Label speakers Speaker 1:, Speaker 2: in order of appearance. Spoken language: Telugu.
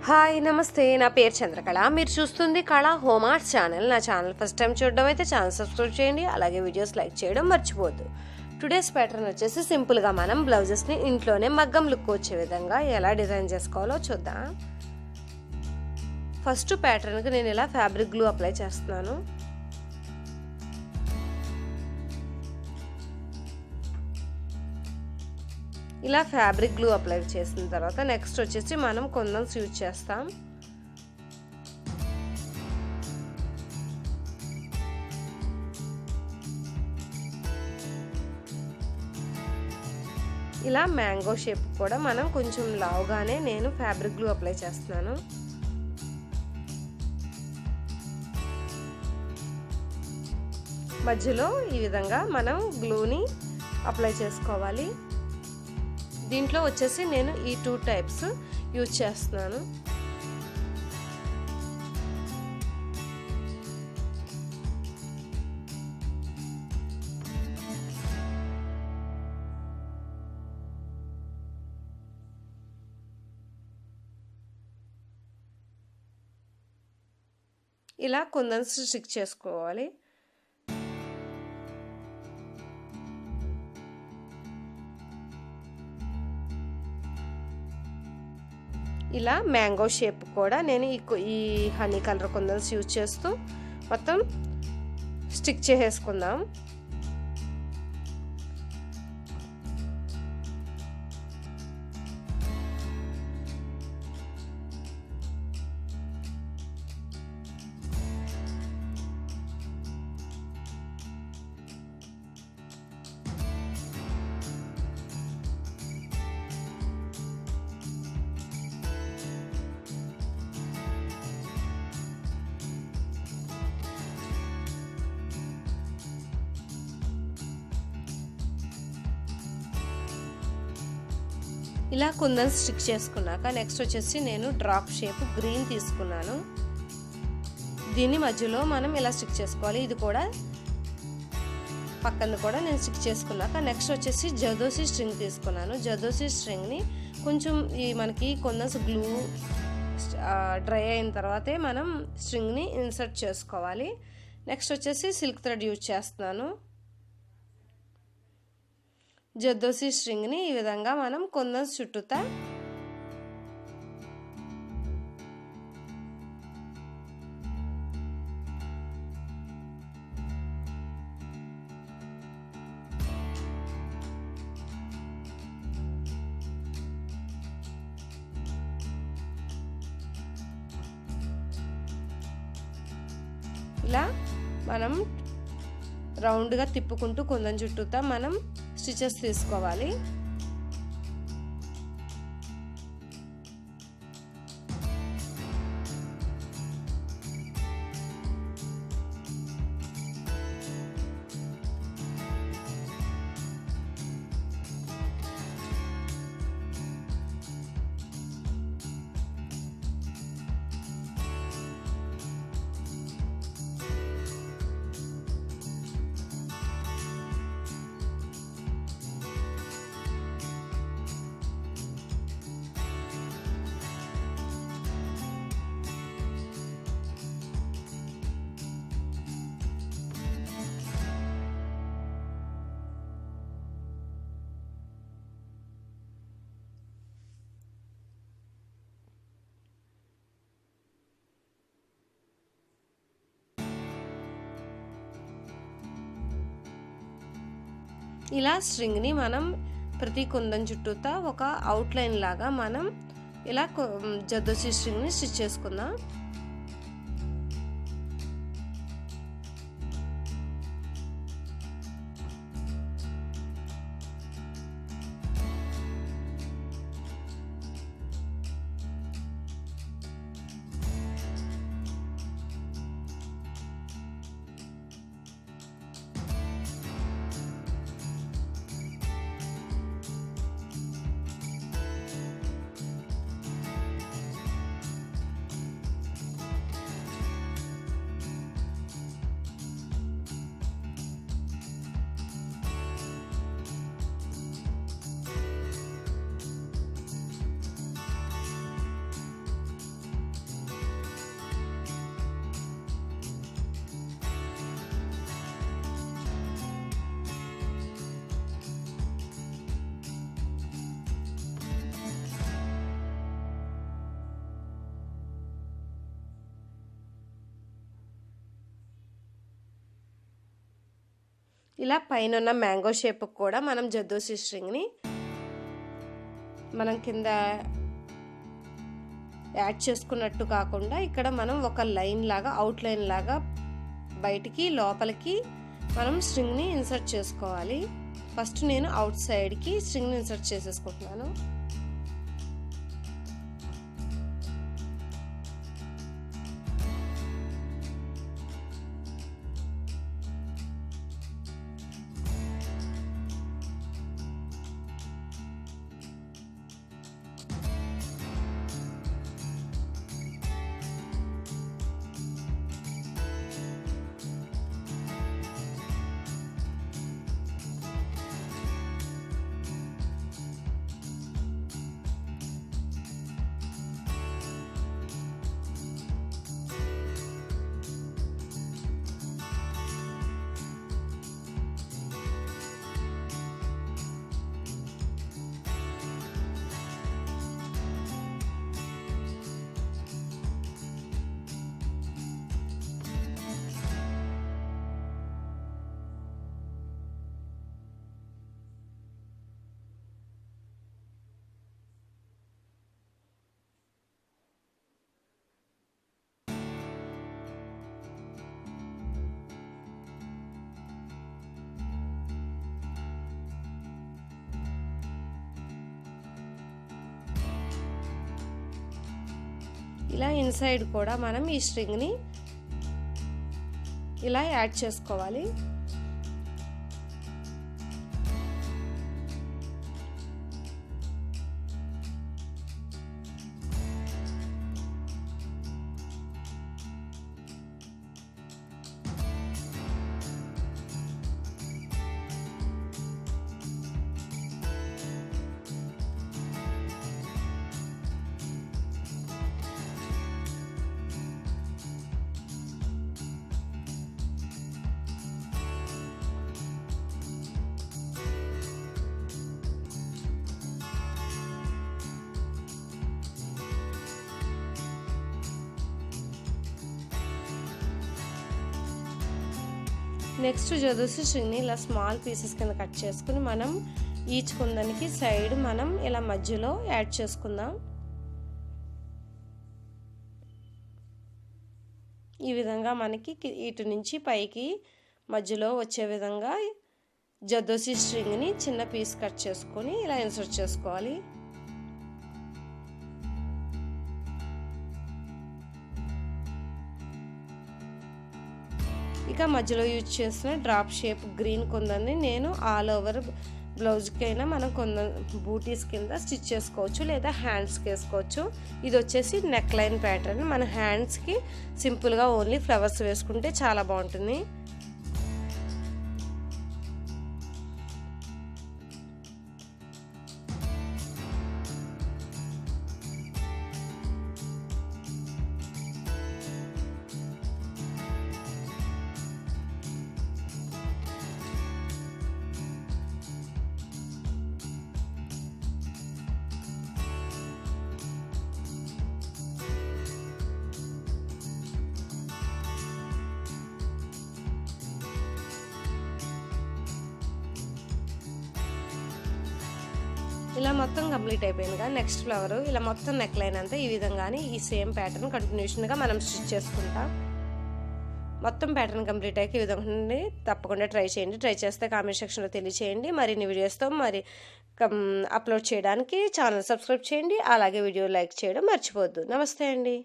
Speaker 1: హాయ్ నమస్తే, నా పేరు చంద్రకళ. మీరు చూస్తుంది కళ హోమ్ ఆర్ట్స్ ఛానల్. నా ఛానల్ ఫస్ట్ టైం చూడడం అయితే ఛానల్ సబ్స్క్రైబ్ చేయండి, అలాగే వీడియోస్ లైక్ చేయడం మర్చిపోవద్దు. టుడేస్ ప్యాటర్న్ వచ్చేసి సింపుల్గా మనం బ్లౌజెస్ని ఇంట్లోనే మగ్గం లుక్ వచ్చే విధంగా ఎలా డిజైన్ చేసుకోవాలో చూద్దాం. ఫస్ట్ ప్యాటర్న్కి నేను ఇలా ఫ్యాబ్రిక్ గ్లూ అప్లై చేస్తున్నాను. ఇలా ఫ్యాబ్రిక్ గ్లూ అప్లై చేసిన తర్వాత నెక్స్ట్ వచ్చేసి మనం కుందన్స్ యూజ్ చేస్తాం. ఇలా మ్యాంగో షేప్ కూడా మనం కొంచెం లావుగానే నేను ఫ్యాబ్రిక్ గ్లూ అప్లై చేస్తున్నాను. మధ్యలో ఈ విధంగా మనం గ్లూని అప్లై చేసుకోవాలి. దీంట్లో వచ్చేసి నేను ఈ 2 టైప్స్ యూజ్ చేస్తున్నాను. ఇలా కుందన్స్ స్టిక్ చేసుకోవాలి. ఇలా మ్యాంగో షేప్ కూడా నేను ఈ హనీ కలర్ కుందన్స్ యూజ్ చేస్తూ మొత్తం స్టిక్ చేసేసుకుందాం. ఇలా కుందన్స్ స్టిక్ చేసుకున్నాక నెక్స్ట్ వచ్చేసి నేను డ్రాప్ షేప్ గ్రీన్ తీసుకున్నాను. దీని మధ్యలో మనం ఇలా స్టిక్ చేసుకోవాలి. ఇది కూడా పక్కన కూడా నేను స్టిక్ చేసుకున్నాక నెక్స్ట్ వచ్చేసి జర్దోసి స్ట్రింగ్ తీసుకున్నాను. జర్దోసి స్ట్రింగ్ని కొంచెం ఈ మనకి కుందన్స్ గ్లూ డ్రై అయిన తర్వాతే మనం స్ట్రింగ్ని ఇన్సర్ట్ చేసుకోవాలి. నెక్స్ట్ వచ్చేసి సిల్క్ థ్రెడ్ యూజ్ చేస్తున్నాను. జర్దోసి స్ట్రింగ్ని ఈ విధంగా మనం కుందన్స్ చుట్టూతా ఇలా మనం రౌండ్గా తిప్పుకుంటూ కుందన్ చుట్టూతా మనం స్టిచెస్ తీసుకోవాలి. ఇలా స్ట్రింగ్ని మనం ప్రతి కుందన్ చుట్టూతా ఒక అవుట్లైన్ లాగా మనం ఇలా జర్దోసి స్ట్రింగ్ని స్టిచ్ చేసుకుందాం. ఇలా పైన ఉన్న మ్యాంగో షేప్ కూడా మనం జర్దోసి స్ట్రింగ్ని మనం కింద యాడ్ చేసుకున్నట్టు కాకుండా ఇక్కడ మనం ఒక లైన్ లాగా అవుట్లైన్ లాగా బయటికి లోపలికి మనం స్ట్రింగ్ని ఇన్సర్ట్ చేసుకోవాలి. ఫస్ట్ నేను అవుట్ సైడ్కి స్ట్రింగ్ని ఇన్సర్ట్ చేసేసుకుంటున్నాను. ఇలా ఇన్సైడ్ కూడా మనం ఈ స్ట్రింగ్ని ఇలా యాడ్ చేసుకోవాలి. నెక్స్ట్ జర్దోసి స్ట్రింగ్ని ఇలా స్మాల్ పీసెస్ కింద కట్ చేసుకుని మనం ఈచ్ కుందనికి సైడ్ మనం ఇలా మధ్యలో యాడ్ చేసుకుందాం. ఈ విధంగా మనకి ఇటు నుంచి పైకి మధ్యలో వచ్చే విధంగా జర్దోసి స్ట్రింగ్ని చిన్న పీస్ కట్ చేసుకొని ఇలా ఇన్సర్ట్ చేసుకోవాలి. ఇక మధ్యలో యూజ్ చేసిన డ్రాప్ షేప్ గ్రీన్ కుందని నేను ఆల్ ఓవర్ బ్లౌజ్కి అయినా మనం బూటీస్ కింద స్టిచ్ చేసుకోవచ్చు లేదా హ్యాండ్స్కి వేసుకోవచ్చు. ఇది వచ్చేసి నెక్ లైన్ ప్యాటర్న్. మన హ్యాండ్స్కి సింపుల్గా ఓన్లీ ఫ్లవర్స్ వేసుకుంటే చాలా బాగుంటుంది. ఇలా మొత్తం కంప్లీట్ అయిపోయిందిగా. నెక్స్ట్ ఫ్లవర్ ఇలా మొత్తం నెక్ లైన్ అంతా ఈ విధంగానే ఈ సేమ్ ప్యాటర్న్ కంటిన్యూషన్గా మనం స్టిచ్ చేసుకుంటాం. మొత్తం ప్యాటర్న్ కంప్లీట్ అయ్యాక ఈ విధంగా తప్పకుండా ట్రై చేయండి. ట్రై చేస్తే కామెంట్ సెక్షన్లో తెలియచేయండి. మరిన్ని వీడియోస్తో అప్లోడ్ చేయడానికి ఛానల్ సబ్స్క్రైబ్ చేయండి. అలాగే వీడియో లైక్ చేయడం మర్చిపోవద్దు. నమస్తే అండి.